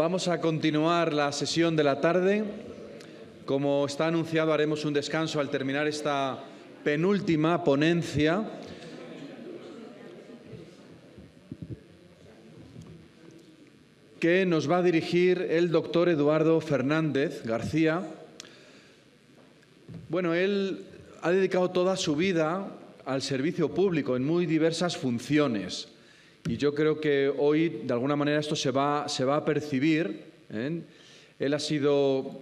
Vamos a continuar la sesión de la tarde. Como está anunciado, haremos un descanso al terminar esta penúltima ponencia. Que nos va a dirigir el doctor Eduardo Fernández García. Bueno, él ha dedicado toda su vida al servicio público en muy diversas funciones. Y yo creo que hoy, de alguna manera, esto se va a percibir, ¿eh? Él ha sido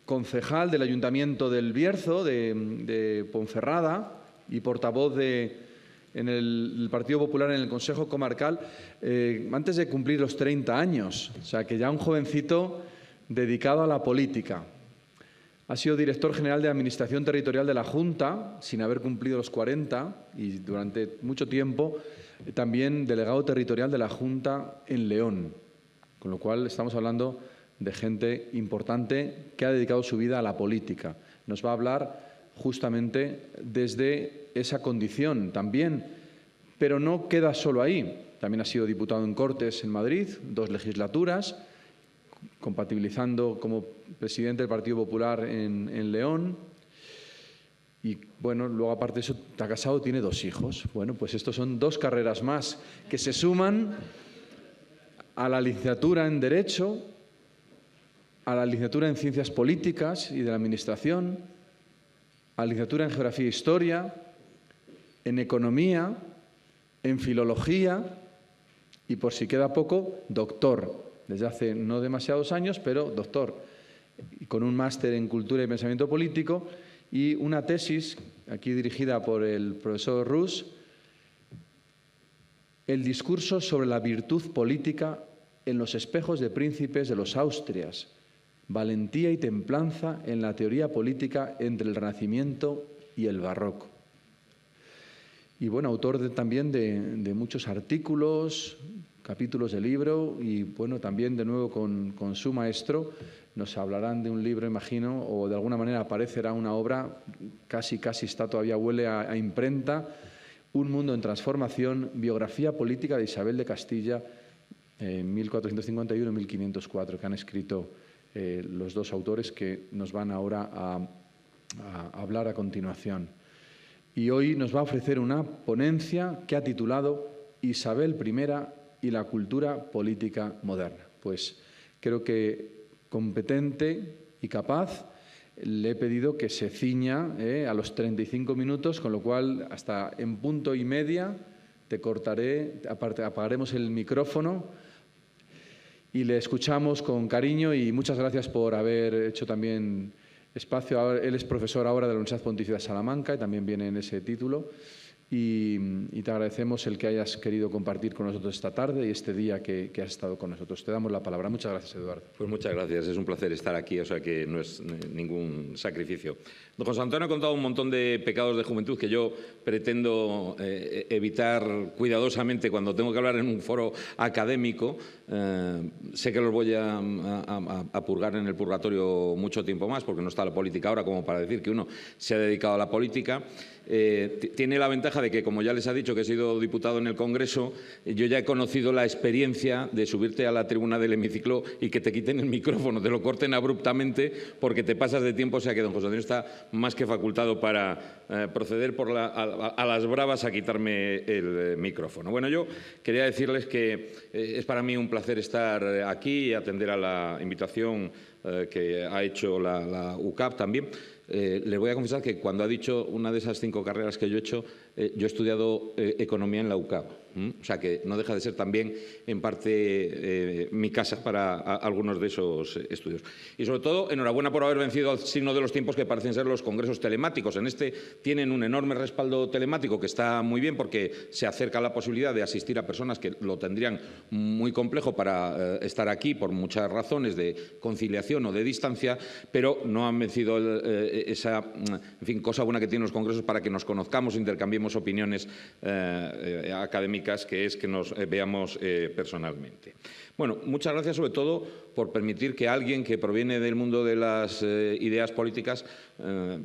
concejal del Ayuntamiento del Bierzo, de Ponferrada, y portavoz en el Partido Popular en el Consejo Comarcal, antes de cumplir los 30 años. O sea, que ya un jovencito dedicado a la política. Ha sido director general de Administración Territorial de la Junta, sin haber cumplido los 40, y durante mucho tiempo también delegado territorial de la Junta en León. Con lo cual estamos hablando de gente importante que ha dedicado su vida a la política. Nos va a hablar justamente desde esa condición también, pero no queda solo ahí. También ha sido diputado en Cortes en Madrid, 2 legislaturas, compatibilizando como presidente del Partido Popular en León. Y bueno, luego aparte de eso, está casado, tiene 2 hijos. Bueno, pues estos son 2 carreras más que se suman a la licenciatura en Derecho, a la licenciatura en Ciencias Políticas y de la Administración, a la licenciatura en Geografía e Historia, en Economía, en Filología y, por si queda poco, doctor. Desde hace no demasiados años, pero doctor, con un máster en Cultura y Pensamiento Político y una tesis, aquí dirigida por el profesor Rus, el discurso sobre la virtud política en los espejos de príncipes de los Austrias, valentía y templanza en la teoría política entre el Renacimiento y el Barroco. Y bueno, autor también de muchos artículos, capítulos de libro, y bueno, también de nuevo con su maestro nos hablarán de un libro, imagino, o de alguna manera aparecerá una obra, casi está, todavía huele a imprenta, Un mundo en transformación, biografía política de Isabel de Castilla, 1451-1504, que han escrito los 2 autores que nos van ahora a hablar a continuación. Y hoy nos va a ofrecer una ponencia que ha titulado Isabel I y la cultura política moderna. Pues creo que competente y capaz, le he pedido que se ciña a los 35 minutos, con lo cual hasta en punto y media te cortaré, apagaremos el micrófono y le escuchamos con cariño, y muchas gracias por haber hecho también espacio. Él es profesor ahora de la Universidad Pontificia de Salamanca y también viene en ese título. Y te agradecemos el que hayas querido compartir con nosotros esta tarde y este día que has estado con nosotros. Te damos la palabra. Muchas gracias, Eduardo. Pues muchas gracias. Es un placer estar aquí, o sea que no es ningún sacrificio. Don José Antonio ha contado un montón de pecados de juventud que yo pretendo evitar cuidadosamente cuando tengo que hablar en un foro académico. Sé que los voy a purgar en el purgatorio mucho tiempo más, porque no está la política ahora como para decir que uno se ha dedicado a la política. Tiene la ventaja de que, como ya les ha dicho, que he sido diputado en el Congreso, yo ya he conocido la experiencia de subirte a la tribuna del hemiciclo y que te quiten el micrófono, te lo corten abruptamente porque te pasas de tiempo. O sea que don José Antonio está más que facultado para proceder a las bravas a quitarme el micrófono. Bueno, yo quería decirles que es para mí un placer estar aquí y atender a la invitación que ha hecho la UCAP también. Le voy a confesar que cuando ha dicho una de esas 5 carreras que yo he hecho, yo he estudiado Economía en la UCAP. O sea que no deja de ser también, en parte, mi casa para algunos de esos estudios. Y sobre todo, enhorabuena por haber vencido al signo de los tiempos que parecen ser los congresos telemáticos. En este tienen un enorme respaldo telemático que está muy bien, porque se acerca la posibilidad de asistir a personas que lo tendrían muy complejo para estar aquí por muchas razones de conciliación o de distancia, pero no han vencido esa cosa buena que tienen los congresos para que nos conozcamos, intercambiemos opiniones académicas, que es que nos veamos personalmente. Bueno, muchas gracias sobre todo por permitir que alguien que proviene del mundo de las ideas políticas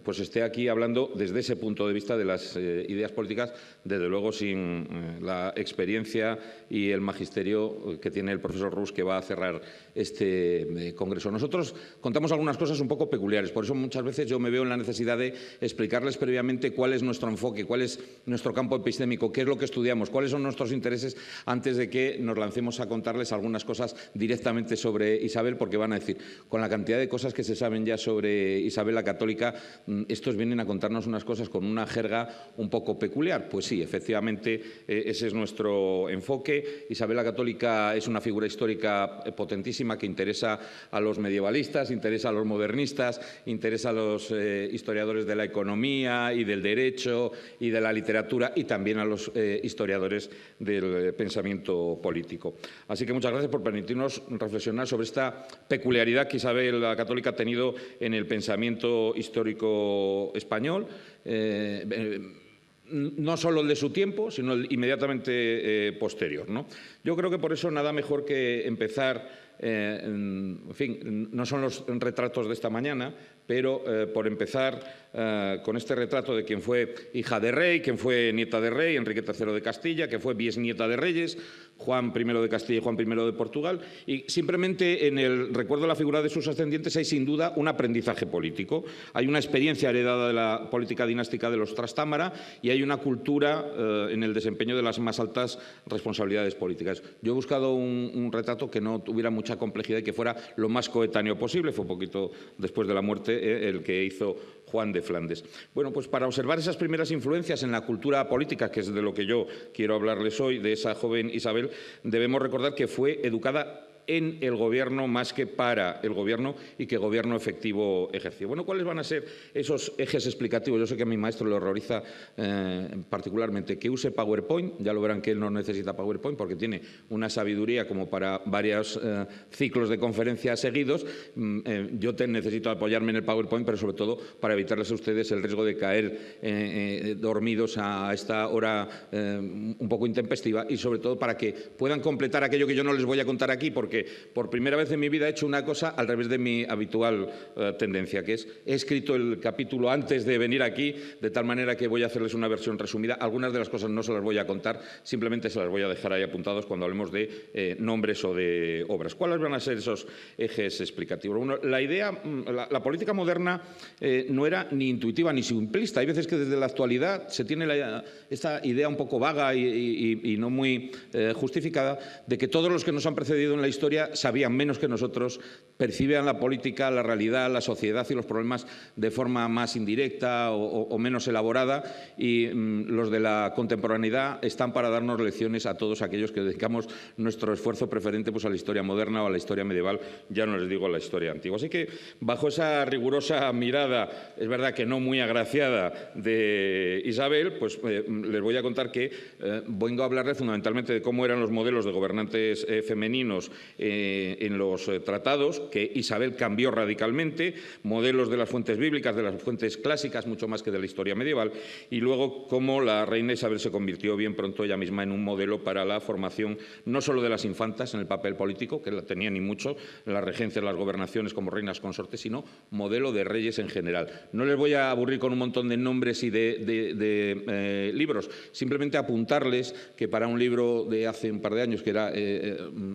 pues esté aquí hablando desde ese punto de vista de las ideas políticas, desde luego sin la experiencia y el magisterio que tiene el profesor Rus, que va a cerrar este congreso. Nosotros contamos algunas cosas un poco peculiares, por eso muchas veces yo me veo en la necesidad de explicarles previamente cuál es nuestro enfoque, cuál es nuestro campo epistémico, qué es lo que estudiamos, cuáles son nuestros intereses, antes de que nos lancemos a contarles algunas cosas directamente sobre Isabel, porque van a decir, con la cantidad de cosas que se saben ya sobre Isabel la Católica, estos vienen a contarnos unas cosas con una jerga un poco peculiar. Pues sí, efectivamente, ese es nuestro enfoque. Isabel la Católica es una figura histórica potentísima que interesa a los medievalistas, interesa a los modernistas, interesa a los historiadores de la economía y del derecho y de la literatura, y también a los historiadores del pensamiento político. Así que muchas gracias por permitirnos reflexionar sobre esta peculiaridad que Isabel la Católica ha tenido en el pensamiento histórico español, no solo el de su tiempo, sino el inmediatamente posterior, ¿no? Yo creo que por eso nada mejor que empezar, en fin, no son los retratos de esta mañana, pero por empezar con este retrato de quien fue hija de rey, quien fue nieta de rey, Enrique III de Castilla, que fue bisnieta de reyes, Juan I de Castilla y Juan I de Portugal, y simplemente en el recuerdo de la figura de sus ascendientes hay sin duda un aprendizaje político. Hay una experiencia heredada de la política dinástica de los Trastámara y hay una cultura en el desempeño de las más altas responsabilidades políticas. Yo he buscado un retrato que no tuviera mucha complejidad y que fuera lo más coetáneo posible. Fue un poquito después de la muerte el que hizo Juan de Flandes. Bueno, pues para observar esas primeras influencias en la cultura política, que es de lo que yo quiero hablarles hoy, de esa joven Isabel, debemos recordar que fue educada en el gobierno más que para el gobierno y que gobierno efectivo ejerció. Bueno, ¿cuáles van a ser esos ejes explicativos? Yo sé que a mi maestro le horroriza particularmente que use PowerPoint. Ya lo verán que él no necesita PowerPoint porque tiene una sabiduría como para varios ciclos de conferencias seguidos. Yo necesito apoyarme en el PowerPoint, pero sobre todo para evitarles a ustedes el riesgo de caer dormidos a esta hora un poco intempestiva, y sobre todo para que puedan completar aquello que yo no les voy a contar aquí, porque por primera vez en mi vida he hecho una cosa al revés de mi habitual tendencia, que es, he escrito el capítulo antes de venir aquí, de tal manera que voy a hacerles una versión resumida. Algunas de las cosas no se las voy a contar, simplemente se las voy a dejar ahí apuntados cuando hablemos de nombres o de obras. ¿Cuáles van a ser esos ejes explicativos? Bueno, la idea, la política moderna no era ni intuitiva ni simplista. Hay veces que desde la actualidad se tiene esta idea un poco vaga y no muy justificada de que todos los que nos han precedido en la historia sabían menos que nosotros, percibían la política, la realidad, la sociedad y los problemas de forma más indirecta o menos elaborada, y los de la contemporaneidad están para darnos lecciones a todos aquellos que dedicamos nuestro esfuerzo preferente pues a la historia moderna o a la historia medieval, ya no les digo a la historia antigua. Así que bajo esa rigurosa mirada, es verdad que no muy agraciada, de Isabel, pues les voy a contar que vengo a hablarles fundamentalmente de cómo eran los modelos de gobernantes femeninos en los tratados, que Isabel cambió radicalmente, modelos de las fuentes bíblicas, de las fuentes clásicas, mucho más que de la historia medieval, y luego cómo la reina Isabel se convirtió bien pronto ella misma en un modelo para la formación no solo de las infantas en el papel político, que la tenían y mucho, en las regencias, las gobernaciones como reinas consortes, sino modelo de reyes en general. No les voy a aburrir con un montón de nombres y de libros, simplemente apuntarles que para un libro de hace un par de años, que era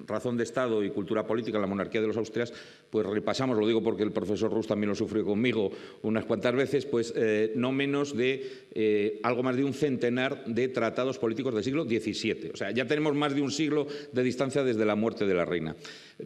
Razón de Estado y cultura política en la monarquía de los Austrias, pues repasamos, lo digo porque el profesor Rus también lo sufrió conmigo unas cuantas veces, pues no menos de algo más de un centenar de tratados políticos del siglo XVII. O sea, ya tenemos más de un siglo de distancia desde la muerte de la reina.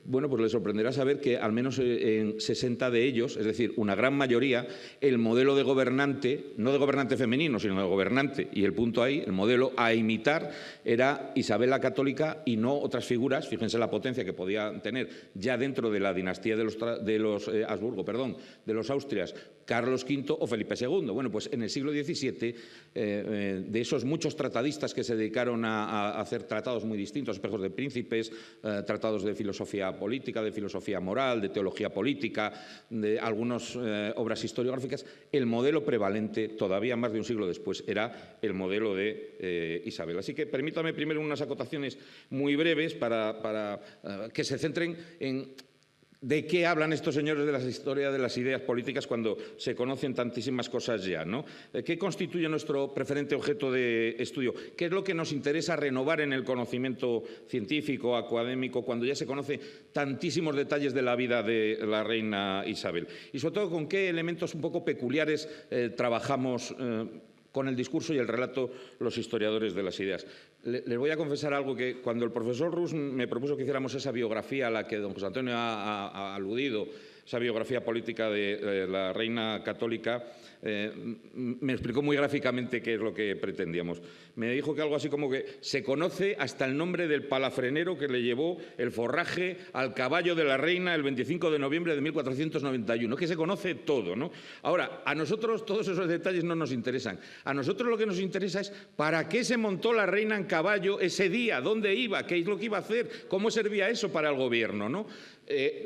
Bueno, pues les sorprenderá saber que al menos en 60 de ellos, es decir, una gran mayoría, el modelo de gobernante, no de gobernante femenino, sino de gobernante, y el punto ahí, el modelo a imitar, era Isabel la Católica y no otras figuras. Fíjense la potencia que podía tener ya dentro de la dinastía de los Habsburgo, de los Austrias, Carlos V o Felipe II. Bueno, pues en el siglo XVII, de esos muchos tratadistas que se dedicaron a hacer tratados muy distintos, espejos de príncipes, tratados de filosofía política, de filosofía moral, de teología política, de algunas obras historiográficas, el modelo prevalente, todavía más de un siglo después, era el modelo de Isabel. Así que permítame primero unas acotaciones muy breves para que se centren en ¿De qué hablan estos señores de la historia de las ideas políticas cuando se conocen tantísimas cosas ya, ¿no? ¿Qué constituye nuestro preferente objeto de estudio? ¿Qué es lo que nos interesa renovar en el conocimiento científico, académico, cuando ya se conoce tantísimos detalles de la vida de la reina Isabel? Y sobre todo, ¿con qué elementos un poco peculiares trabajamos con el discurso y el relato los historiadores de las ideas? Les voy a confesar algo, que cuando el profesor Rus me propuso que hiciéramos esa biografía a la que don José Antonio ha aludido, esa biografía política de la reina católica, me explicó muy gráficamente qué es lo que pretendíamos. Me dijo que algo así como que se conoce hasta el nombre del palafrenero que le llevó el forraje al caballo de la reina el 25 de noviembre de 1491, que se conoce todo, ¿no? Ahora, a nosotros todos esos detalles no nos interesan. A nosotros lo que nos interesa es para qué se montó la reina en caballo ese día, dónde iba, qué es lo que iba a hacer, cómo servía eso para el gobierno, ¿no?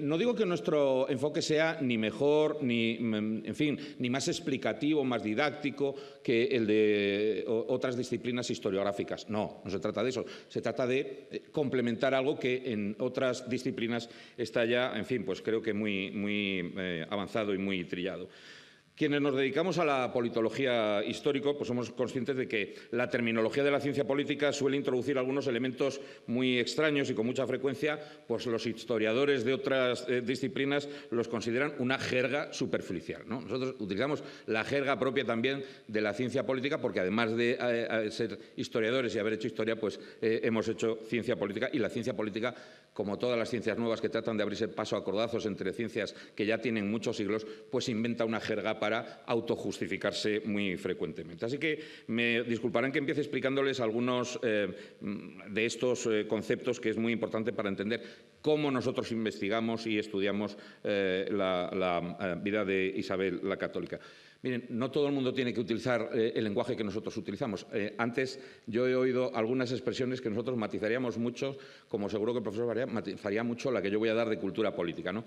No digo que nuestro enfoque sea ni mejor, ni, en fin, ni más explicativo, más didáctico que el de otras disciplinas historiográficas. No, no se trata de eso. Se trata de complementar algo que en otras disciplinas está ya, en fin, pues creo que muy avanzado y muy trillado. Quienes nos dedicamos a la politología histórica, pues somos conscientes de que la terminología de la ciencia política suele introducir algunos elementos muy extraños y con mucha frecuencia pues los historiadores de otras disciplinas los consideran una jerga superficial, ¿no? Nosotros utilizamos la jerga propia también de la ciencia política porque además de ser historiadores y haber hecho historia, pues hemos hecho ciencia política, y la ciencia política, como todas las ciencias nuevas que tratan de abrirse paso a cordazos entre ciencias que ya tienen muchos siglos, pues inventa una jerga para autojustificarse muy frecuentemente. Así que me disculparán que empiece explicándoles algunos de estos conceptos que es muy importante para entender cómo nosotros investigamos y estudiamos la vida de Isabel la Católica. Miren, no todo el mundo tiene que utilizar el lenguaje que nosotros utilizamos. Antes yo he oído algunas expresiones que nosotros matizaríamos mucho, como seguro que el profesor matizaría mucho la que yo voy a dar de cultura política, ¿no?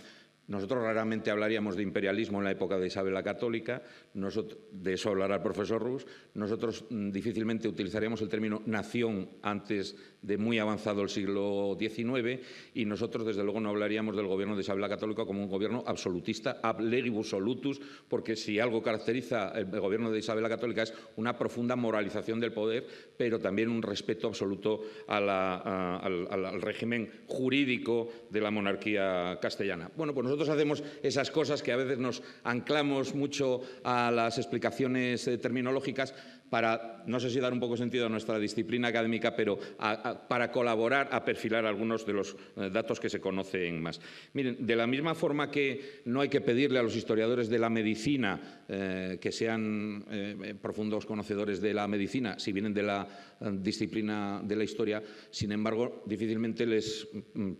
Nosotros raramente hablaríamos de imperialismo en la época de Isabel la Católica, de eso hablará el profesor Rus. Nosotros difícilmente utilizaríamos el término nación antes de muy avanzado el siglo XIX, y nosotros desde luego no hablaríamos del gobierno de Isabel la Católica como un gobierno absolutista, ab legibus solutus, porque si algo caracteriza el gobierno de Isabel la Católica es una profunda moralización del poder, pero también un respeto absoluto al régimen jurídico de la monarquía castellana. Bueno, pues nosotros hacemos esas cosas que a veces nos anclamos mucho a las explicaciones terminológicas para, no sé si dar un poco sentido a nuestra disciplina académica, pero para colaborar a perfilar algunos de los datos que se conocen más. Miren, de la misma forma que no hay que pedirle a los historiadores de la medicina que sean profundos conocedores de la medicina, si vienen de la disciplina de la historia, sin embargo, difícilmente les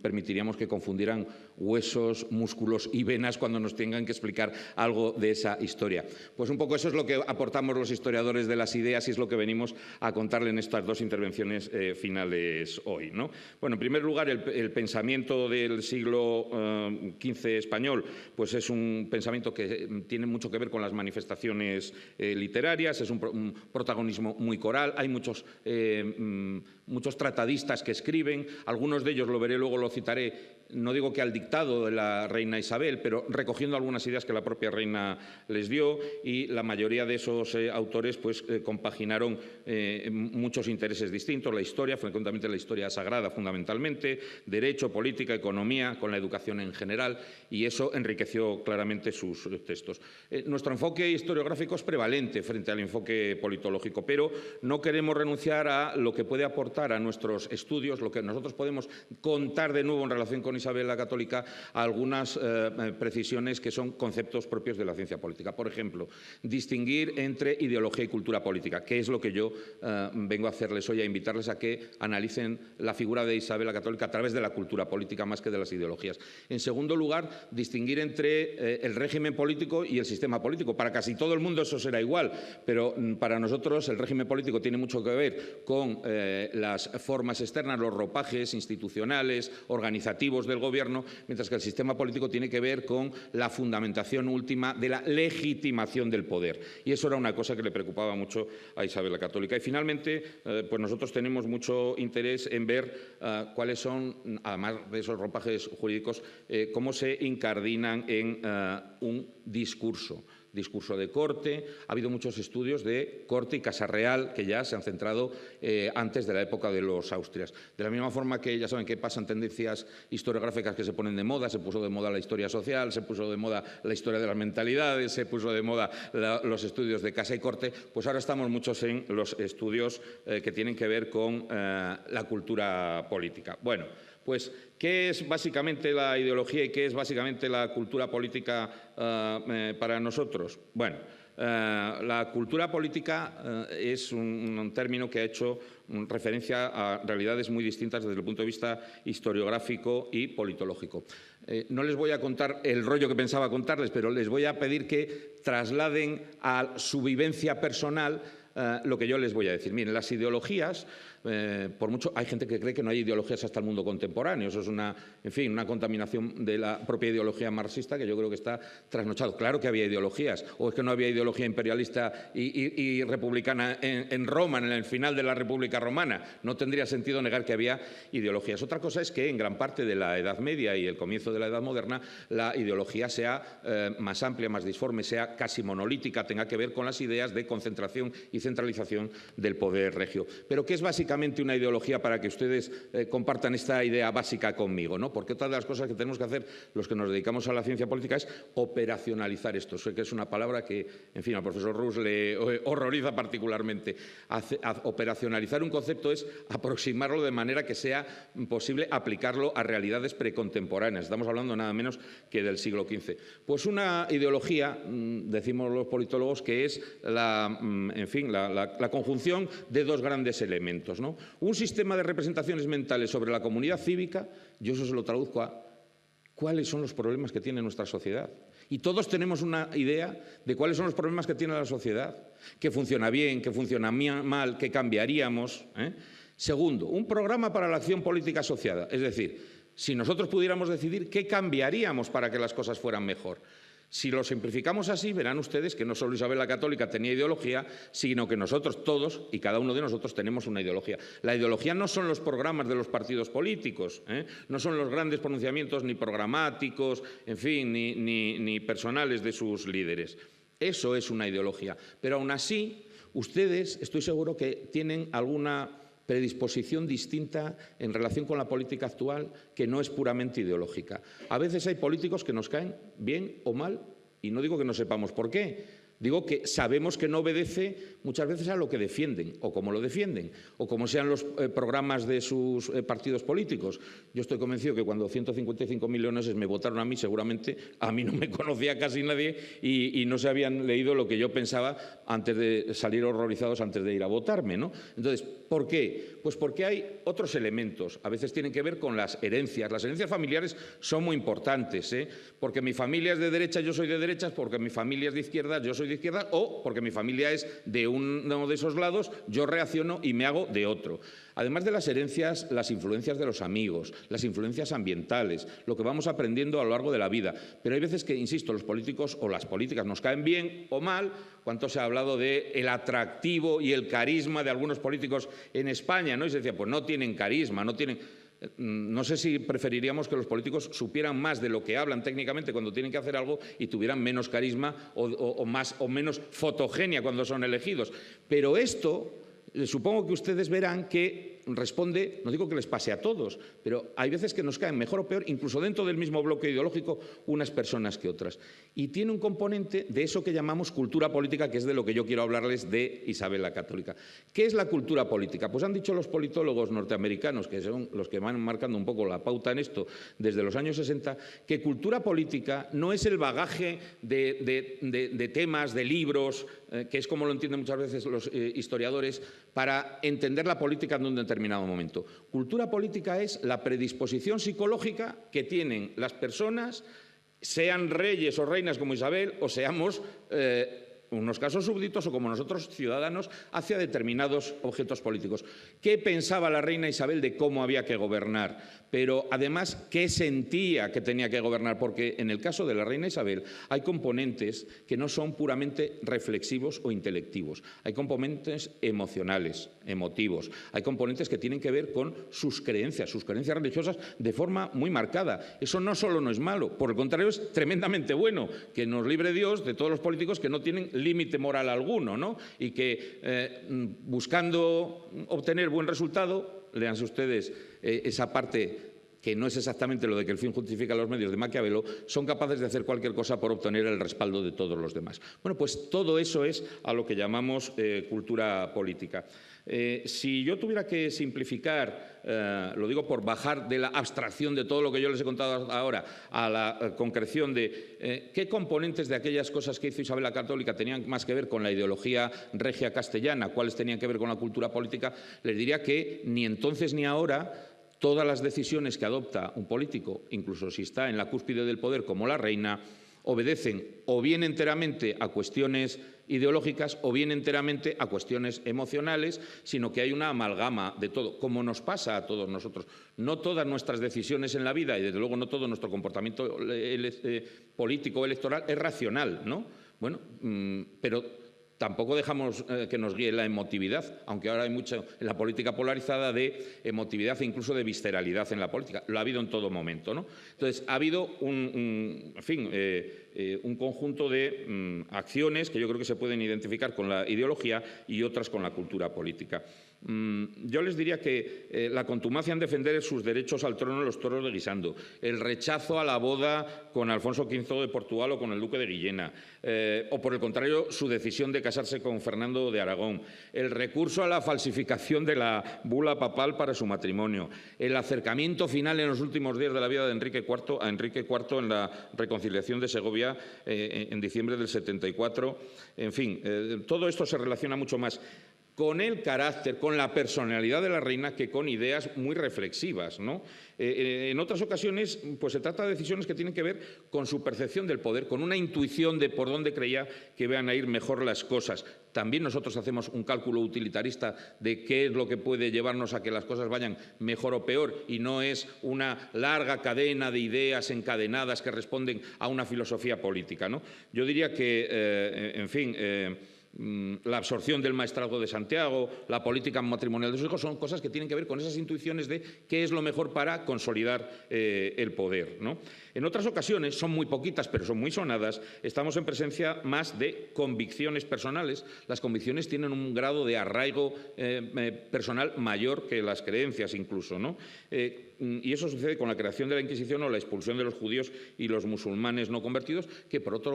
permitiríamos que confundieran huesos, músculos y venas cuando nos tengan que explicar algo de esa historia. Pues un poco eso es lo que aportamos los historiadores de las ideas y es lo que venimos a contarle en estas dos intervenciones finales hoy, ¿no? Bueno, en primer lugar, el pensamiento del siglo XV español, pues es un pensamiento que tiene mucho que ver con las manifestaciones literarias, es un protagonismo muy coral, hay muchos tratadistas que escriben, algunos de ellos, lo veré luego, lo citaré, no digo que al dictado de la reina Isabel, pero recogiendo algunas ideas que la propia reina les dio, y la mayoría de esos autores pues compaginaron muchos intereses distintos, la historia, frecuentemente la historia sagrada fundamentalmente, derecho, política, economía, con la educación en general, y eso enriqueció claramente sus textos. Nuestro enfoque historiográfico es prevalente frente al enfoque politológico, pero no queremos renunciar a lo que puede aportar a nuestros estudios, lo que nosotros podemos contar de nuevo en relación con Isabel la Católica, a algunas precisiones que son conceptos propios de la ciencia política. Por ejemplo, distinguir entre ideología y cultura política, que es lo que yo vengo a hacerles hoy, a invitarles a que analicen la figura de Isabel la Católica a través de la cultura política más que de las ideologías. En segundo lugar, distinguir entre el régimen político y el sistema político. Para casi todo el mundo eso será igual, pero para nosotros el régimen político tiene mucho que ver con las formas externas, los ropajes institucionales, organizativos del gobierno, mientras que el sistema político tiene que ver con la fundamentación última de la legitimación del poder. Y eso era una cosa que le preocupaba mucho a Isabel la Católica. Y finalmente, pues nosotros tenemos mucho interés en ver cuáles son, además de esos ropajes jurídicos, cómo se incardinan en un discurso de corte. Ha habido muchos estudios de corte y Casa Real que ya se han centrado antes de la época de los Austrias. De la misma forma que ya saben que pasan tendencias historiográficas que se ponen de moda, se puso de moda la historia social, se puso de moda la historia de las mentalidades, se puso de moda los estudios de casa y corte, pues ahora estamos muchos en los estudios que tienen que ver con la cultura política. Bueno, pues, ¿qué es básicamente la ideología y qué es básicamente la cultura política para nosotros? Bueno, la cultura política es un término que ha hecho referencia a realidades muy distintas desde el punto de vista historiográfico y politológico. No les voy a contar el rollo que pensaba contarles, pero les voy a pedir que trasladen a su vivencia personal lo que yo les voy a decir. Miren, las ideologías, por mucho, hay gente que cree que no hay ideologías hasta el mundo contemporáneo. Eso es una contaminación de la propia ideología marxista que yo creo que está trasnochado. Claro que había ideologías, o es que no había ideología imperialista y republicana en Roma, en el final de la República Romana. No tendría sentido negar que había ideologías. Otra cosa es que en gran parte de la Edad Media y el comienzo de la Edad Moderna la ideología sea más amplia, más disforme, sea casi monolítica, tenga que ver con las ideas de concentración y centralización del poder regio. Pero ¿qué es básicamente una ideología para que ustedes compartan esta idea básica conmigo, ¿no? Porque otra de las cosas que tenemos que hacer los que nos dedicamos a la ciencia política es operacionalizar esto. Sé que es una palabra que, en fin, al profesor Rus le horroriza particularmente. Operacionalizar un concepto es aproximarlo de manera que sea posible aplicarlo a realidades precontemporáneas. Estamos hablando nada menos que del siglo XV. Pues una ideología, decimos los politólogos, que es la conjunción de dos grandes elementos, ¿no? Un sistema de representaciones mentales sobre la comunidad cívica, yo eso se lo traduzco a cuáles son los problemas que tiene nuestra sociedad. Y todos tenemos una idea de cuáles son los problemas que tiene la sociedad, qué funciona bien, qué funciona mal, qué cambiaríamos. Segundo, un programa para la acción política asociada, es decir, si nosotros pudiéramos decidir qué cambiaríamos para que las cosas fueran mejor. Si lo simplificamos así, verán ustedes que no solo Isabel la Católica tenía ideología, sino que nosotros todos y cada uno de nosotros tenemos una ideología. La ideología no son los programas de los partidos políticos, no son los grandes pronunciamientos ni programáticos, en fin, ni personales de sus líderes. Eso es una ideología. Pero aún así, ustedes, estoy seguro que tienen alguna predisposición distinta en relación con la política actual que no es puramente ideológica. A veces hay políticos que nos caen bien o mal, y no digo que no sepamos por qué, digo que sabemos que no obedece muchas veces a lo que defienden, o cómo lo defienden, o cómo sean los programas de sus partidos políticos. Yo estoy convencido que cuando 155.000 leoneses me votaron a mí, seguramente a mí no me conocía casi nadie y no se habían leído lo que yo pensaba antes de salir horrorizados antes de ir a votarme, ¿no? Entonces, ¿por qué? Pues porque hay otros elementos. A veces tienen que ver con las herencias. Las herencias familiares son muy importantes, porque mi familia es de derecha, yo soy de derechas, porque mi familia es de izquierda, yo soy de izquierda, o porque mi familia es de uno de esos lados, yo reacciono y me hago de otro. Además de las herencias, las influencias de los amigos, las influencias ambientales, lo que vamos aprendiendo a lo largo de la vida. Pero hay veces que, insisto, los políticos o las políticas nos caen bien o mal. ¿Cuánto se ha hablado del atractivo y el carisma de algunos políticos en España, ¿no? Y se decía, pues no tienen carisma, no tienen... No sé si preferiríamos que los políticos supieran más de lo que hablan técnicamente cuando tienen que hacer algo y tuvieran menos carisma o menos fotogenia cuando son elegidos. Pero esto, supongo que ustedes verán que responde, no digo que les pase a todos, pero hay veces que nos caen mejor o peor, incluso dentro del mismo bloque ideológico, unas personas que otras. Y tiene un componente de eso que llamamos cultura política, que es de lo que yo quiero hablarles de Isabel la Católica. ¿Qué es la cultura política? Pues han dicho los politólogos norteamericanos, que son los que van marcando un poco la pauta en esto desde los años 60, que cultura política no es el bagaje de temas, de libros, que es como lo entienden muchas veces los historiadores, para entender la política en un determinado momento. Cultura política es la predisposición psicológica que tienen las personas, sean reyes o reinas como Isabel, o seamos unos casos súbditos o como nosotros ciudadanos hacia determinados objetos políticos. ¿Qué pensaba la reina Isabel de cómo había que gobernar? Pero además, ¿qué sentía que tenía que gobernar? Porque en el caso de la reina Isabel hay componentes que no son puramente reflexivos o intelectivos. Hay componentes emocionales, emotivos. Hay componentes que tienen que ver con sus creencias religiosas de forma muy marcada. Eso no solo no es malo, por el contrario es tremendamente bueno. Que nos libre Dios de todos los políticos que no tienen límite moral alguno, ¿no? Y que buscando obtener buen resultado, léanse ustedes esa parte que no es exactamente lo de que el fin justifica los medios de Maquiavelo, son capaces de hacer cualquier cosa por obtener el respaldo de todos los demás. Bueno, pues todo eso es a lo que llamamos cultura política. Si yo tuviera que simplificar, lo digo por bajar de la abstracción de todo lo que yo les he contado ahora a la concreción de qué componentes de aquellas cosas que hizo Isabel la Católica tenían más que ver con la ideología regia castellana, cuáles tenían que ver con la cultura política, les diría que ni entonces ni ahora todas las decisiones que adopta un político, incluso si está en la cúspide del poder como la reina, obedecen o bien enteramente a cuestiones ideológicas o bien enteramente a cuestiones emocionales, sino que hay una amalgama de todo, como nos pasa a todos nosotros. No todas nuestras decisiones en la vida y desde luego no todo nuestro comportamiento político o electoral es racional, ¿no? Bueno, pero tampoco dejamos que nos guíe la emotividad, aunque ahora hay mucho en la política polarizada de emotividad e incluso de visceralidad en la política. Lo ha habido en todo momento, ¿no? Entonces, ha habido un conjunto de acciones que yo creo que se pueden identificar con la ideología y otras con la cultura política. Yo les diría que la contumacia en defender sus derechos al trono de los toros de Guisando, el rechazo a la boda con Alfonso V de Portugal o con el duque de Guillena, o por el contrario su decisión de casarse con Fernando de Aragón, el recurso a la falsificación de la bula papal para su matrimonio, el acercamiento final en los últimos días de la vida de Enrique IV a Enrique IV en la reconciliación de Segovia en diciembre del 74, en fin, todo esto se relaciona mucho más con el carácter, con la personalidad de la reina, que con ideas muy reflexivas, ¿no? En otras ocasiones, pues se trata de decisiones que tienen que ver con su percepción del poder, con una intuición de por dónde creía que iban a ir mejor las cosas. También nosotros hacemos un cálculo utilitarista de qué es lo que puede llevarnos a que las cosas vayan mejor o peor, y no es una larga cadena de ideas encadenadas que responden a una filosofía política, ¿no? Yo diría que, en fin, la absorción del maestrazgo de Santiago, la política matrimonial de sus hijos, son cosas que tienen que ver con esas intuiciones de qué es lo mejor para consolidar el poder, ¿no? En otras ocasiones, son muy poquitas pero son muy sonadas, estamos en presencia más de convicciones personales. Las convicciones tienen un grado de arraigo personal mayor que las creencias incluso, ¿no? Y eso sucede con la creación de la Inquisición o la expulsión de los judíos y los musulmanes no convertidos, que por otra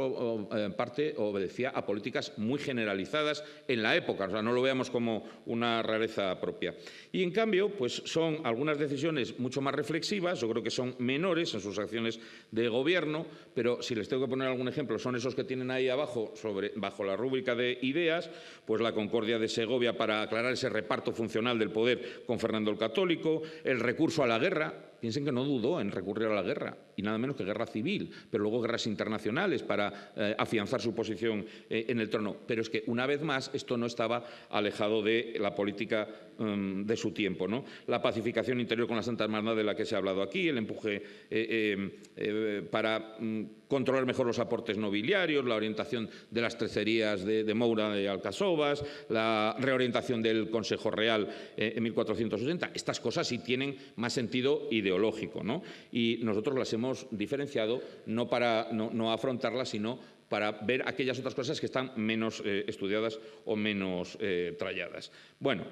parte obedecía a políticas muy generalizadas en la época, o sea, no lo veamos como una rareza propia. Y en cambio, pues son algunas decisiones mucho más reflexivas, yo creo que son menores en sus acciones de gobierno, pero si les tengo que poner algún ejemplo, son esos que tienen ahí abajo, bajo la rúbrica de ideas, pues la Concordia de Segovia para aclarar ese reparto funcional del poder con Fernando el Católico, el recurso a la guerra. Piensen que no dudó en recurrir a la guerra, y nada menos que guerra civil, pero luego guerras internacionales para afianzar su posición en el trono. Pero es que, una vez más, esto no estaba alejado de la política de su tiempo, ¿no? La pacificación interior con la Santa Hermandad de la que se ha hablado aquí, el empuje para controlar mejor los aportes nobiliarios, la orientación de las trecerías de Moura de Alcasovas, la reorientación del Consejo Real en 1480. Estas cosas sí tienen más sentido ideológico, ¿no? Y nosotros las hemos diferenciado no para no afrontarlas, sino para ver aquellas otras cosas que están menos estudiadas o menos tralladas. Bueno,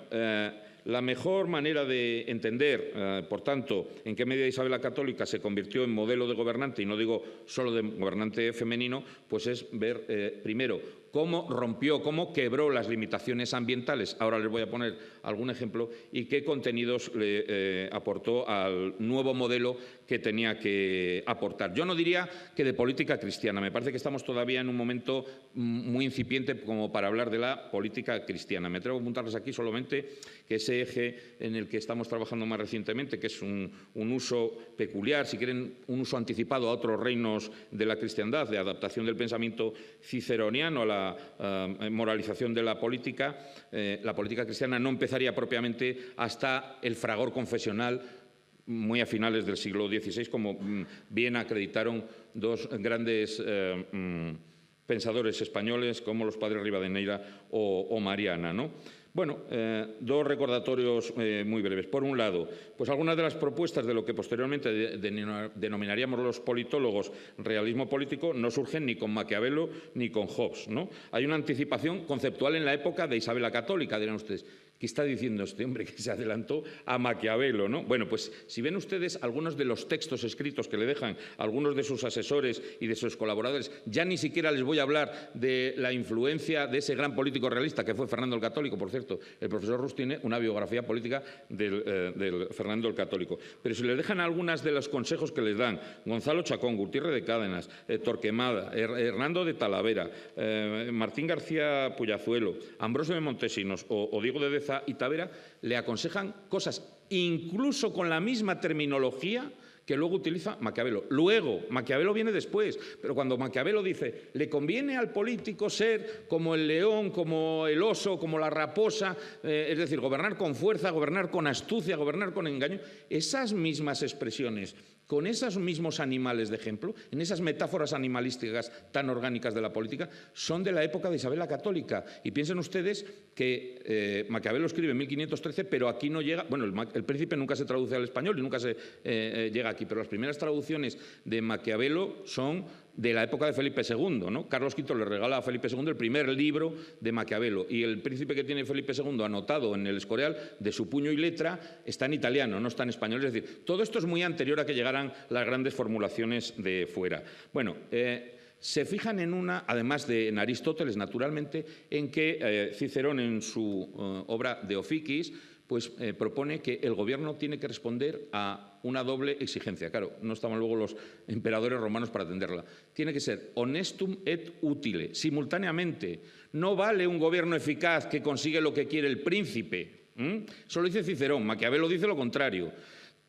la mejor manera de entender, por tanto, en qué medida Isabel la Católica se convirtió en modelo de gobernante, y no digo solo de gobernante femenino, pues es ver primero cómo rompió, cómo quebró las limitaciones ambientales. Ahora les voy a poner algún ejemplo, y qué contenidos le aportó al nuevo modelo que tenía que aportar. Yo no diría que de política cristiana, me parece que estamos todavía en un momento muy incipiente como para hablar de la política cristiana. Me atrevo a apuntarles aquí solamente que es ese eje en el que estamos trabajando más recientemente, que es un uso peculiar, si quieren, un uso anticipado a otros reinos de la cristiandad, de adaptación del pensamiento ciceroniano a la moralización de la política cristiana no empezaría propiamente hasta el fragor confesional muy a finales del siglo XVI, como bien acreditaron dos grandes pensadores españoles como los padres Rivadeneira o Mariana, ¿no? Bueno, dos recordatorios muy breves. Por un lado, pues algunas de las propuestas de lo que posteriormente denominaríamos los politólogos realismo político no surgen ni con Maquiavelo ni con Hobbes, ¿no? Hay una anticipación conceptual en la época de Isabel la Católica, dirán ustedes. ¿Qué está diciendo este hombre que se adelantó a Maquiavelo, ¿no? Bueno, pues si ven ustedes algunos de los textos escritos que le dejan algunos de sus asesores y de sus colaboradores, ya ni siquiera les voy a hablar de la influencia de ese gran político realista que fue Fernando el Católico, por cierto, el profesor Rus tiene una biografía política del Fernando el Católico. Pero si les dejan algunas de los consejos que les dan Gonzalo Chacón, Gutiérrez de Cádenas, Torquemada, Hernando de Talavera, Martín García Puyazuelo, Ambrosio de Montesinos o Diego de Deza y Tavera, le aconsejan cosas incluso con la misma terminología que luego utiliza Maquiavelo. Luego, Maquiavelo viene después, pero cuando Maquiavelo dice le conviene al político ser como el león, como el oso, como la raposa, es decir, gobernar con fuerza, gobernar con astucia, gobernar con engaño, esas mismas expresiones, con esos mismos animales de ejemplo, en esas metáforas animalísticas tan orgánicas de la política, son de la época de Isabel la Católica. Y piensen ustedes que Maquiavelo escribe en 1513, pero aquí no llega, bueno, el Príncipe nunca se traduce al español y nunca se llega aquí, pero las primeras traducciones de Maquiavelo son de la época de Felipe II, ¿no? Carlos V le regala a Felipe II el primer libro de Maquiavelo y el Príncipe que tiene Felipe II anotado en el Escorial de su puño y letra está en italiano, no está en español. Es decir, todo esto es muy anterior a que llegaran las grandes formulaciones de fuera. Bueno, se fijan en una, además de en Aristóteles, naturalmente, en que Cicerón en su obra De Officiis pues propone que el gobierno tiene que responder a una doble exigencia. Claro, no estaban luego los emperadores romanos para atenderla. Tiene que ser honestum et utile, simultáneamente. No vale un gobierno eficaz que consigue lo que quiere el príncipe. Eso lo dice Cicerón, Maquiavelo dice lo contrario.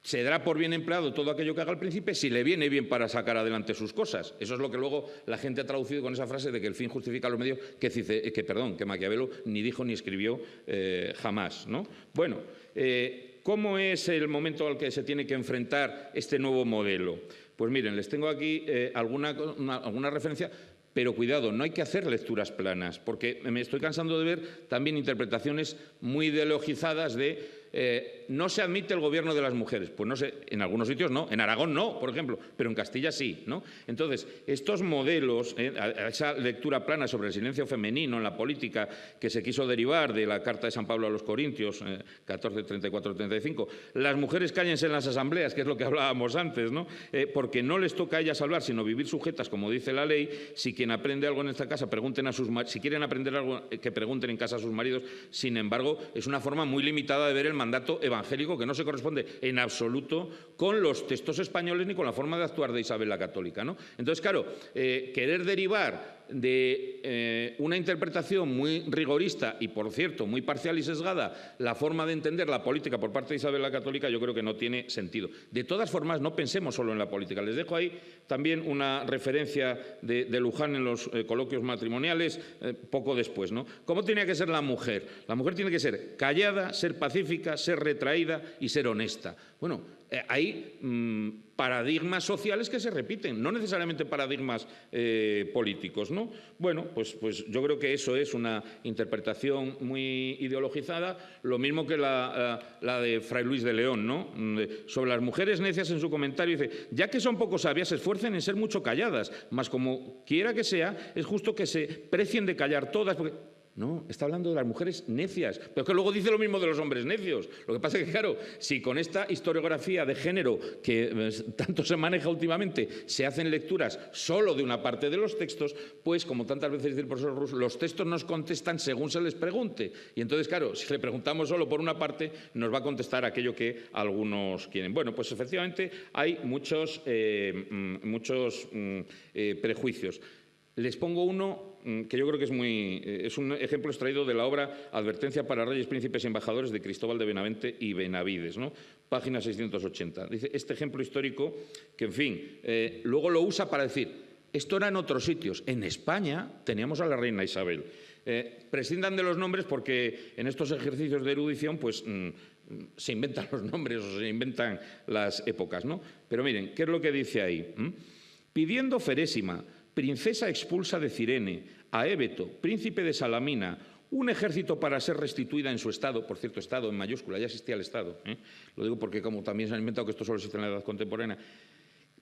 Se dará por bien empleado todo aquello que haga el príncipe si le viene bien para sacar adelante sus cosas. Eso es lo que luego la gente ha traducido con esa frase de que el fin justifica los medios, que Maquiavelo ni dijo ni escribió jamás, ¿no? Bueno, ¿cómo es el momento al que se tiene que enfrentar este nuevo modelo? Pues miren, les tengo aquí alguna referencia. Pero cuidado, no hay que hacer lecturas planas, porque me estoy cansando de ver también interpretaciones muy ideologizadas de no se admite el gobierno de las mujeres. Pues no sé, en algunos sitios no, en Aragón no, por ejemplo, pero en Castilla sí, ¿no? Entonces, estos modelos, a esa lectura plana sobre el silencio femenino en la política que se quiso derivar de la Carta de San Pablo a los Corintios, 14, 34, 35, las mujeres cállense en las asambleas, que es lo que hablábamos antes, ¿no? Porque no les toca a ellas hablar, sino vivir sujetas, como dice la ley. Si quien aprende algo en esta casa, pregunten a sus si quieren aprender algo, que pregunten en casa a sus maridos. Sin embargo, es una forma muy limitada de ver el mandato evangélico que no se corresponde en absoluto con los textos españoles ni con la forma de actuar de Isabel la Católica, ¿no? Entonces, claro, querer derivar de una interpretación muy rigorista y, por cierto, muy parcial y sesgada la forma de entender la política por parte de Isabel la Católica, yo creo que no tiene sentido. De todas formas, no pensemos solo en la política. Les dejo ahí también una referencia de Luján en los coloquios matrimoniales poco después, ¿no? ¿Cómo tenía que ser la mujer? La mujer tiene que ser callada, ser pacífica, ser retraída y ser honesta. Bueno, hay paradigmas sociales que se repiten, no necesariamente paradigmas políticos, ¿no? Bueno, pues yo creo que eso es una interpretación muy ideologizada, lo mismo que la de Fray Luis de León, ¿no? Sobre las mujeres necias, en su comentario dice: ya que son poco sabias, se esfuercen en ser mucho calladas, mas como quiera que sea, es justo que se precien de callar todas, porque... No, está hablando de las mujeres necias, pero que luego dice lo mismo de los hombres necios. Lo que pasa es que, claro, si con esta historiografía de género que tanto se maneja últimamente se hacen lecturas solo de una parte de los textos, pues, como tantas veces dice el profesor Rus, los textos nos contestan según se les pregunte. Y entonces, claro, si le preguntamos solo por una parte, nos va a contestar aquello que algunos quieren. Bueno, pues efectivamente hay muchos prejuicios. Les pongo uno que yo creo que es un ejemplo extraído de la obra Advertencia para Reyes, Príncipes y Embajadores de Cristóbal de Benavente y Benavides, ¿no? Página 680. Dice este ejemplo histórico que, en fin, luego lo usa para decir, esto era en otros sitios. En España teníamos a la reina Isabel. Prescindan de los nombres porque en estos ejercicios de erudición, pues se inventan los nombres o se inventan las épocas, ¿no? Pero miren, ¿qué es lo que dice ahí? Pidiendo Ferésima, princesa expulsa de Cirene, a Ébeto, príncipe de Salamina, un ejército para ser restituida en su estado, por cierto, estado en mayúscula, ya existía el estado, lo digo porque como también se han inventado que esto solo existe en la edad contemporánea,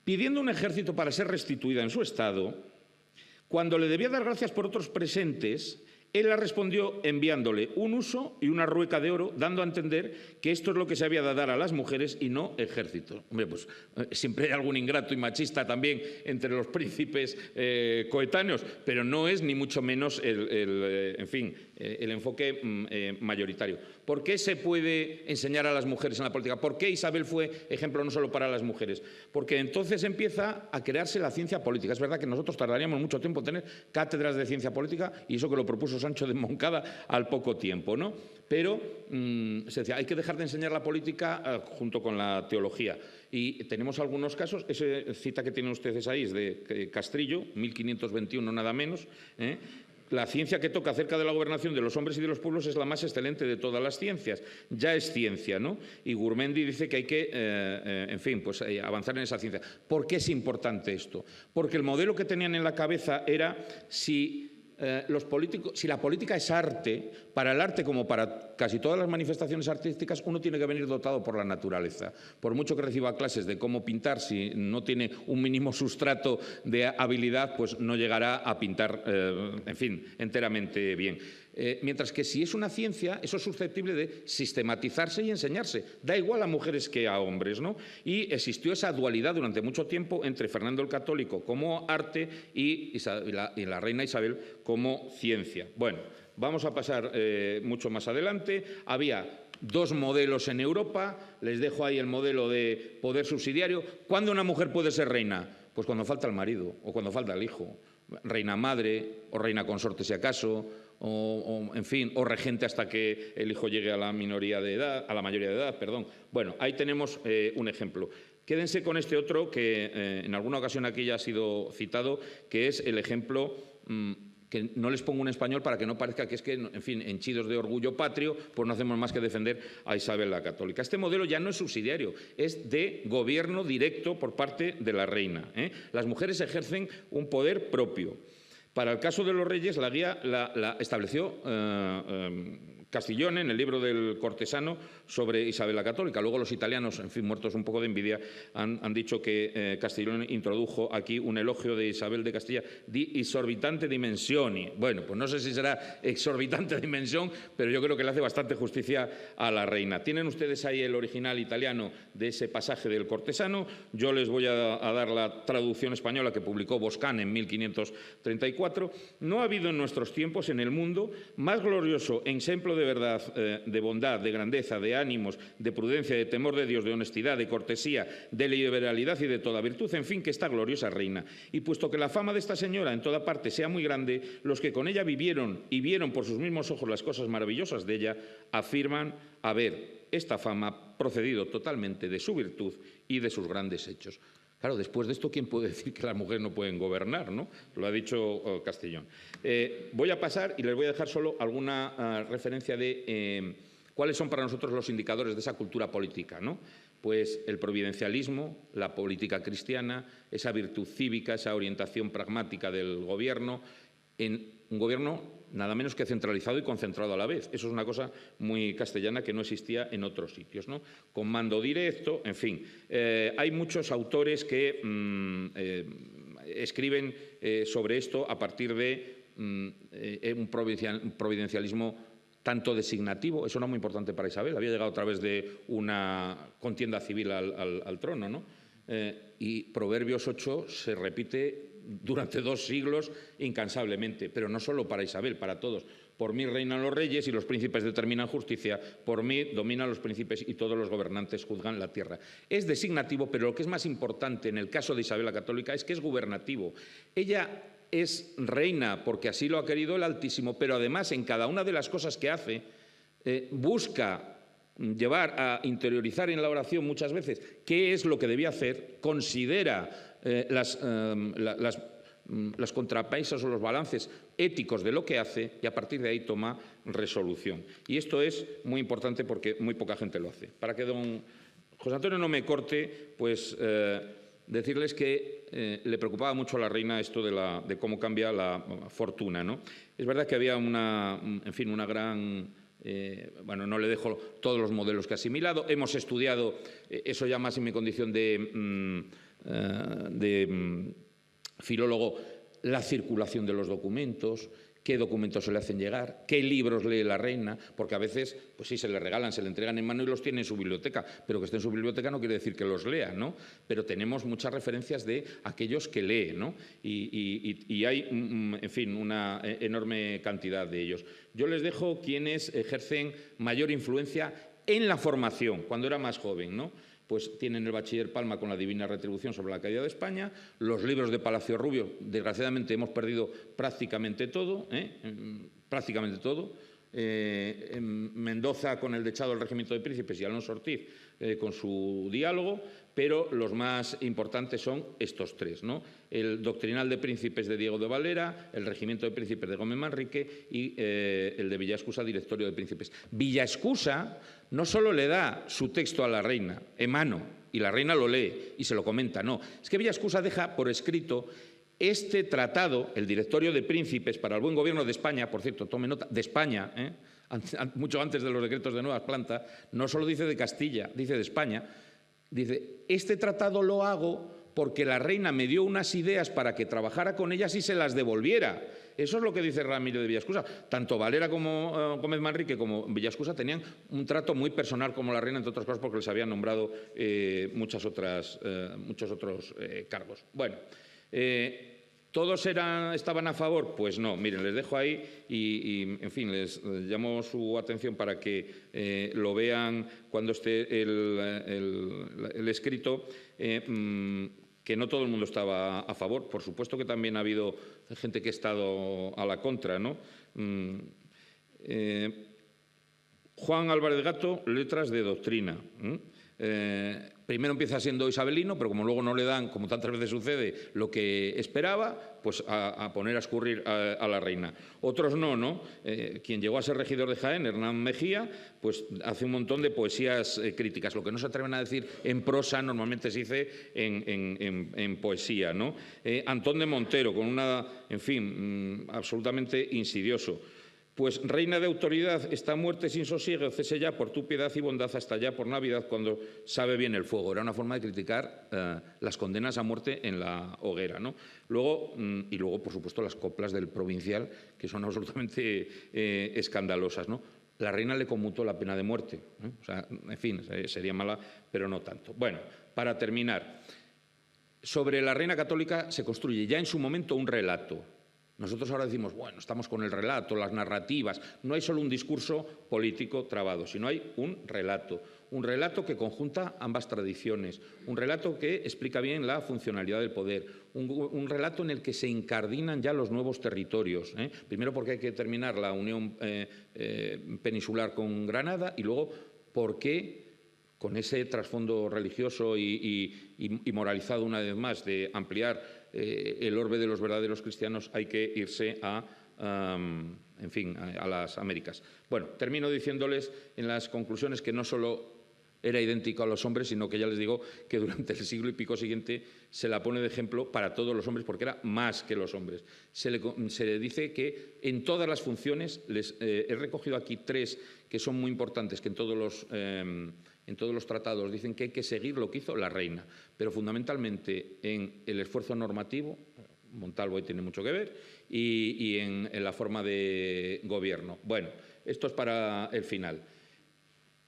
pidiendo un ejército para ser restituida en su estado, cuando le debía dar gracias por otros presentes, él la respondió enviándole un huso y una rueca de oro, dando a entender que esto es lo que se había de dar a las mujeres y no ejército. Hombre, pues siempre hay algún ingrato y machista también entre los príncipes coetáneos, pero no es ni mucho menos el enfoque mayoritario. ¿Por qué se puede enseñar a las mujeres en la política? ¿Por qué Isabel fue ejemplo no solo para las mujeres? Porque entonces empieza a crearse la ciencia política. Es verdad que nosotros tardaríamos mucho tiempo en tener cátedras de ciencia política y eso que lo propuso Sancho de Moncada al poco tiempo, ¿no? Pero se decía, hay que dejar de enseñar la política junto con la teología. Y tenemos algunos casos, esa cita que tienen ustedes ahí es de Castrillo, 1521 nada menos, La ciencia que toca acerca de la gobernación de los hombres y de los pueblos es la más excelente de todas las ciencias. Ya es ciencia, ¿no? Y Gurmendi dice que hay que, avanzar en esa ciencia. ¿Por qué es importante esto? Porque el modelo que tenían en la cabeza era si la política es arte, para el arte como para casi todas las manifestaciones artísticas, uno tiene que venir dotado por la naturaleza. Por mucho que reciba clases de cómo pintar, si no tiene un mínimo sustrato de habilidad, pues no llegará a pintar, enteramente bien. Mientras que si es una ciencia, eso es susceptible de sistematizarse y enseñarse. Da igual a mujeres que a hombres, ¿no? Y existió esa dualidad durante mucho tiempo entre Fernando el Católico como arte y la reina Isabel como ciencia. Bueno, vamos a pasar mucho más adelante. Había dos modelos en Europa. Les dejo ahí el modelo de poder subsidiario. ¿Cuándo una mujer puede ser reina? Pues cuando falta el marido o cuando falta el hijo. Reina madre o reina consorte si acaso, o regente hasta que el hijo llegue a la mayoría de edad, perdón. Bueno, ahí tenemos un ejemplo. Quédense con este otro que en alguna ocasión aquí ya ha sido citado, que es el ejemplo que no les pongo en español para que no parezca que es que, henchidos de orgullo patrio, pues no hacemos más que defender a Isabel la Católica. Este modelo ya no es subsidiario, es de gobierno directo por parte de la reina. Las mujeres ejercen un poder propio. Para el caso de los reyes, la guía la estableció Castillón en el libro del Cortesano sobre Isabel la Católica. Luego los italianos, muertos un poco de envidia, han dicho que Castillón introdujo aquí un elogio de Isabel de Castilla di exorbitante dimensioni. Bueno, pues no sé si será exorbitante dimensión, pero yo creo que le hace bastante justicia a la reina. Tienen ustedes ahí el original italiano de ese pasaje del Cortesano. Yo les voy a dar la traducción española que publicó Boscán en 1534. No ha habido en nuestros tiempos en el mundo más glorioso ejemplo de verdad, de bondad, de grandeza, de ánimos, de prudencia, de temor de Dios, de honestidad, de cortesía, de liberalidad y de toda virtud, en fin, que esta gloriosa reina. Y puesto que la fama de esta señora en toda parte sea muy grande, los que con ella vivieron y vieron por sus mismos ojos las cosas maravillosas de ella, afirman haber esta fama procedido totalmente de su virtud y de sus grandes hechos. Claro, después de esto, ¿quién puede decir que las mujeres no pueden gobernar, ¿no? Lo ha dicho Castillón. Voy a pasar y les voy a dejar solo alguna referencia de cuáles son para nosotros los indicadores de esa cultura política, ¿no? Pues el providencialismo, la política cristiana, esa virtud cívica, esa orientación pragmática del gobierno, en un gobierno nada menos que centralizado y concentrado a la vez. Eso es una cosa muy castellana que no existía en otros sitios, ¿no? Con mando directo, en fin. Hay muchos autores que escriben sobre esto a partir de un providencialismo tanto designativo, eso era muy importante para Isabel, había llegado a través de una contienda civil al trono, ¿no? Y Proverbios 8 se repite durante 2 siglos incansablemente, pero no solo para Isabel, para todos. Por mí reinan los reyes y los príncipes determinan justicia, por mí dominan los príncipes y todos los gobernantes juzgan la tierra. Es designativo, pero lo que es más importante en el caso de Isabel la Católica es que es gubernativo. Ella es reina porque así lo ha querido el Altísimo, pero además en cada una de las cosas que hace busca llevar a interiorizar en la oración muchas veces qué es lo que debía hacer, considera las contrapesos o los balances éticos de lo que hace y a partir de ahí toma resolución. Y esto es muy importante porque muy poca gente lo hace. Para que don José Antonio no me corte, pues decirles que le preocupaba mucho a la reina esto de cómo cambia la fortuna, ¿no? Es verdad que había una gran... bueno, no le dejo todos los modelos que ha asimilado. Hemos estudiado, eso ya más en mi condición de filólogo, la circulación de los documentos, qué documentos se le hacen llegar, qué libros lee la reina, porque a veces, pues sí, se le regalan, se le entregan en mano y los tiene en su biblioteca, pero que esté en su biblioteca no quiere decir que los lea, ¿no? Pero tenemos muchas referencias de aquellos que lee, ¿no? Y hay, en fin, una enorme cantidad de ellos. Yo les dejo quienes ejercen mayor influencia en la formación, cuando era más joven, ¿no? Pues tienen el bachiller Palma con la Divina Retribución sobre la caída de España, los libros de Palacio Rubio, desgraciadamente hemos perdido prácticamente todo, prácticamente todo. En Mendoza con el dechado del Regimiento de Príncipes y Alonso Ortiz con su diálogo, pero los más importantes son estos tres, ¿no? El Doctrinal de Príncipes de Diego de Valera, el Regimiento de Príncipes de Gómez Manrique y el de Villaescusa, Directorio de Príncipes. Villaescusa no solo le da su texto a la reina en mano y la reina lo lee y se lo comenta, no, es que Villaescusa deja por escrito este tratado, el Directorio de Príncipes para el buen gobierno de España, por cierto, tome nota, de España, mucho antes de los decretos de Nuevas Plantas, no solo dice de Castilla, dice de España, dice, este tratado lo hago porque la reina me dio unas ideas para que trabajara con ellas y se las devolviera. Eso es lo que dice Ramírez de Villaescusa. Tanto Valera como Gómez Manrique como Villaescusa tenían un trato muy personal como la reina, entre otras cosas porque les habían nombrado muchos otros cargos. Bueno, ¿todos estaban a favor? Pues no. Miren, les dejo ahí y en fin, les llamo su atención para que lo vean cuando esté el escrito, que no todo el mundo estaba a favor. Por supuesto que también ha habido gente que ha estado a la contra, ¿no? Juan Álvarez Gato, letras de doctrina. Primero empieza siendo isabelino, pero como luego no le dan, como tantas veces sucede, lo que esperaba, pues a poner a escurrir a la reina. Otros no. Quien llegó a ser regidor de Jaén, Hernán Mejía, pues hace un montón de poesías críticas. Lo que no se atreven a decir en prosa normalmente se dice en poesía, ¿no? Antón de Montero, con una, en fin, absolutamente insidioso. Pues reina de autoridad, esta muerte sin sosiego, cese ya por tu piedad y bondad hasta ya por Navidad cuando sabe bien el fuego. Era una forma de criticar las condenas a muerte en la hoguera, ¿no? Luego, por supuesto, las coplas del provincial, que son absolutamente escandalosas, ¿no? La reina le conmutó la pena de muerte, ¿no? O sea, en fin, sería mala, pero no tanto. Bueno, para terminar, sobre la reina católica se construye ya en su momento un relato. Nosotros ahora decimos, bueno, estamos con el relato, las narrativas. No hay solo un discurso político trabado, sino hay un relato que conjunta ambas tradiciones, un relato que explica bien la funcionalidad del poder, un relato en el que se incardinan ya los nuevos territorios. Primero porque hay que terminar la unión peninsular con Granada y luego porque con ese trasfondo religioso y moralizado una vez más de ampliar el orbe de los verdaderos cristianos, hay que irse en fin, a las Américas. Bueno, termino diciéndoles en las conclusiones que no solo era idéntico a los hombres, sino que ya les digo que durante el siglo y pico siguiente se la pone de ejemplo para todos los hombres porque era más que los hombres. Se le dice que en todas las funciones, he recogido aquí tres que son muy importantes, que en todos los tratados dicen que hay que seguir lo que hizo la reina, pero fundamentalmente en el esfuerzo normativo, Montalvo ahí tiene mucho que ver, y en la forma de gobierno. Bueno, esto es para el final.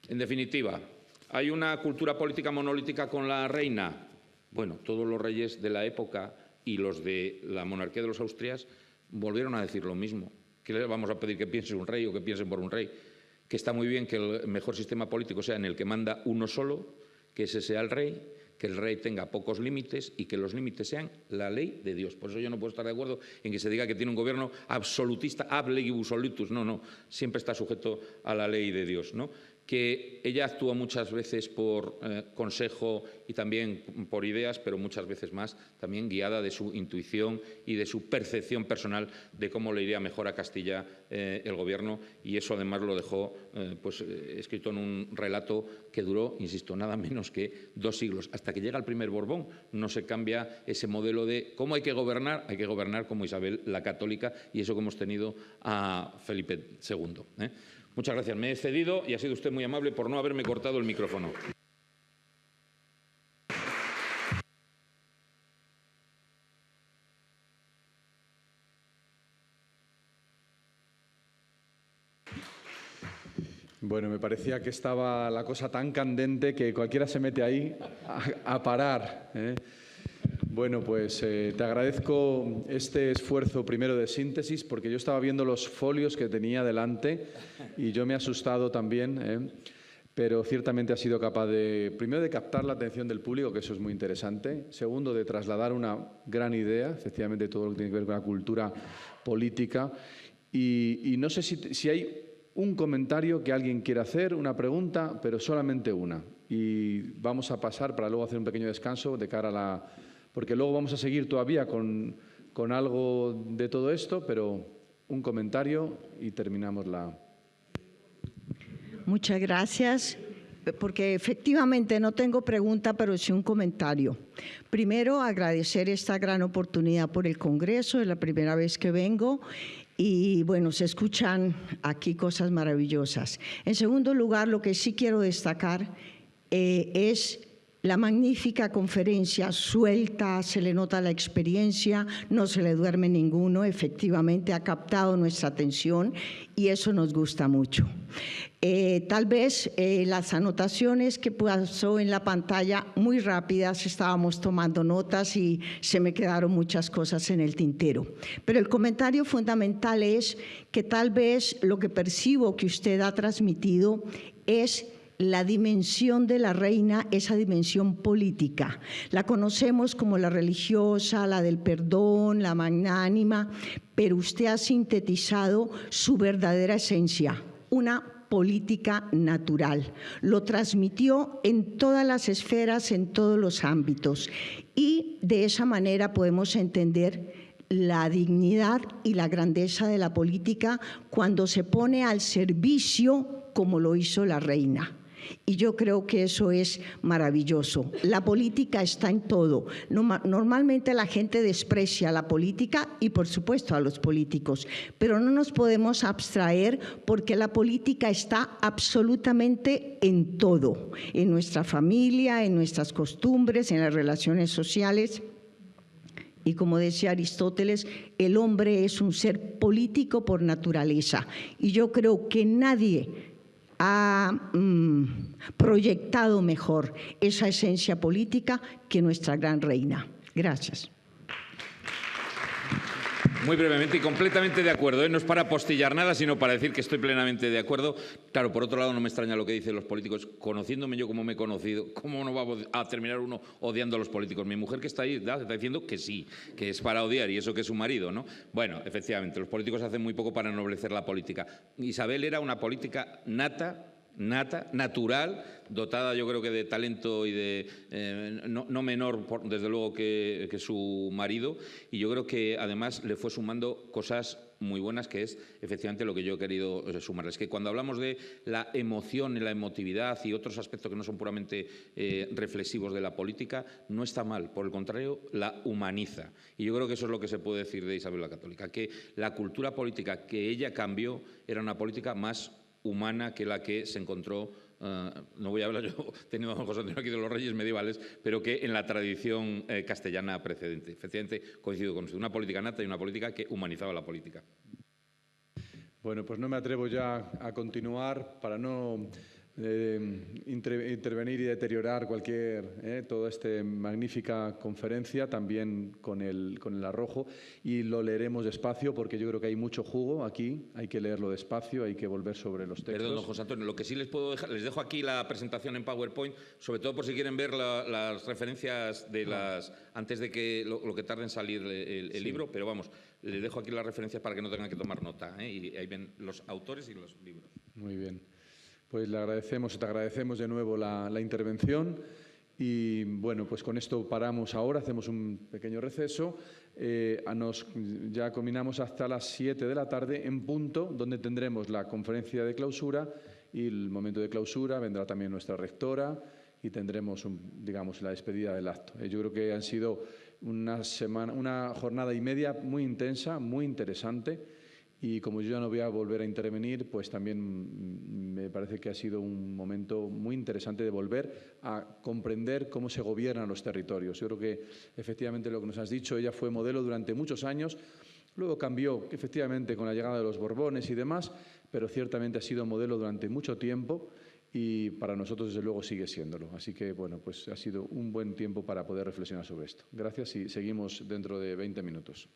En definitiva, ¿hay una cultura política monolítica con la reina? Bueno, todos los reyes de la época y los de la monarquía de los Austrias volvieron a decir lo mismo. ¿Qué le vamos a pedir que piense un rey o que piensen por un rey? Que está muy bien que el mejor sistema político sea en el que manda uno solo, que ese sea el rey, que el rey tenga pocos límites y que los límites sean la ley de Dios. Por eso yo no puedo estar de acuerdo en que se diga que tiene un gobierno absolutista, ab legibus solutus. No, siempre está sujeto a la ley de Dios, ¿no? Que ella actúa muchas veces por consejo y también por ideas, pero muchas veces más también guiada de su intuición y de su percepción personal de cómo le iría mejor a Castilla el gobierno, y eso además lo dejó escrito en un relato que duró, insisto, nada menos que 2 siglos. Hasta que llega el primer Borbón no se cambia ese modelo de cómo hay que gobernar como Isabel la Católica, y eso que hemos tenido a Felipe II. Muchas gracias. Me he excedido y ha sido usted muy amable por no haberme cortado el micrófono. Bueno, me parecía que estaba la cosa tan candente que cualquiera se mete ahí a parar, ¿eh? Bueno, pues te agradezco este esfuerzo primero de síntesis, porque yo estaba viendo los folios que tenía delante y yo me he asustado también, ¿eh? Pero ciertamente ha sido capaz primero de captar la atención del público, que eso es muy interesante. Segundo, de trasladar una gran idea, efectivamente todo lo que tiene que ver con la cultura política. Y no sé si hay un comentario que alguien quiera hacer, una pregunta, pero solamente una. Y vamos a pasar para luego hacer un pequeño descanso de cara a la... Porque luego vamos a seguir todavía con algo de todo esto, pero un comentario y terminamos la... Muchas gracias, porque efectivamente no tengo pregunta, pero sí un comentario. Primero, agradecer esta gran oportunidad por el Congreso, es la primera vez que vengo. Y bueno, se escuchan aquí cosas maravillosas. En segundo lugar, lo que sí quiero destacar es la magnífica conferencia, suelta, se le nota la experiencia, no se le duerme ninguno, efectivamente ha captado nuestra atención y eso nos gusta mucho. Tal vez las anotaciones que pasó en la pantalla muy rápidas, estábamos tomando notas y se me quedaron muchas cosas en el tintero. Pero el comentario fundamental es que tal vez lo que percibo que usted ha transmitido es la dimensión de la reina, esa dimensión política. La conocemos como la religiosa, la del perdón, la magnánima, pero usted ha sintetizado su verdadera esencia, una política natural. Lo transmitió en todas las esferas, en todos los ámbitos, y de esa manera podemos entender la dignidad y la grandeza de la política cuando se pone al servicio como lo hizo la reina. Y yo creo que eso es maravilloso. La política está en todo. Normalmente la gente desprecia la política y, por supuesto, a los políticos, pero no nos podemos abstraer porque la política está absolutamente en todo, en nuestra familia, en nuestras costumbres, en las relaciones sociales. Y como decía Aristóteles, el hombre es un ser político por naturaleza. Y yo creo que nadie ha proyectado mejor esa esencia política que nuestra gran reina. Gracias. Muy brevemente y completamente de acuerdo, ¿eh? No es para apostillar nada, sino para decir que estoy plenamente de acuerdo. Claro, por otro lado, no me extraña lo que dicen los políticos. Conociéndome yo como me he conocido, ¿cómo no va a terminar uno odiando a los políticos? Mi mujer, que está ahí, está diciendo que sí, que es para odiar, y eso que es su marido, ¿no? Bueno, efectivamente, los políticos hacen muy poco para ennoblecer la política. Isabel era una política nata, natural, dotada yo creo que de talento y de no menor desde luego que su marido, y yo creo que además le fue sumando cosas muy buenas, que es efectivamente lo que yo he querido sumarles, que cuando hablamos de la emoción y la emotividad y otros aspectos que no son puramente reflexivos de la política, no está mal, por el contrario, la humaniza. Y yo creo que eso es lo que se puede decir de Isabel la Católica, que la cultura política que ella cambió era una política más humana que la que se encontró, no voy a hablar yo teniendo a José Antonio aquí de los reyes medievales, pero que en la tradición castellana precedente. Efectivamente, coincido con usted, una política nata y una política que humanizaba la política. Bueno, pues no me atrevo ya a continuar para no intervenir y deteriorar toda esta magnífica conferencia, también con el arrojo, y lo leeremos despacio porque yo creo que hay mucho jugo aquí, hay que leerlo despacio, hay que volver sobre los textos. Perdón, don José Antonio, lo que sí les puedo dejar, les dejo aquí la presentación en PowerPoint, sobre todo por si quieren ver las referencias de antes de que lo que tarde en salir el libro, pero vamos, les dejo aquí las referencias para que no tengan que tomar nota, y ahí ven los autores y los libros. Muy bien. Pues te agradecemos de nuevo la intervención y bueno, pues con esto paramos ahora, hacemos un pequeño receso, ya combinamos hasta las 7 de la tarde en punto, donde tendremos la conferencia de clausura y el momento de clausura, vendrá también nuestra rectora y tendremos, digamos, la despedida del acto. Yo creo que han sido una jornada y media muy intensa, muy interesante. Y como yo ya no voy a volver a intervenir, pues también me parece que ha sido un momento muy interesante de volver a comprender cómo se gobiernan los territorios. Yo creo que efectivamente lo que nos has dicho, ella fue modelo durante muchos años, luego cambió efectivamente con la llegada de los Borbones y demás, pero ciertamente ha sido modelo durante mucho tiempo y para nosotros desde luego sigue siéndolo. Así que bueno, pues ha sido un buen tiempo para poder reflexionar sobre esto. Gracias y seguimos dentro de 20 minutos.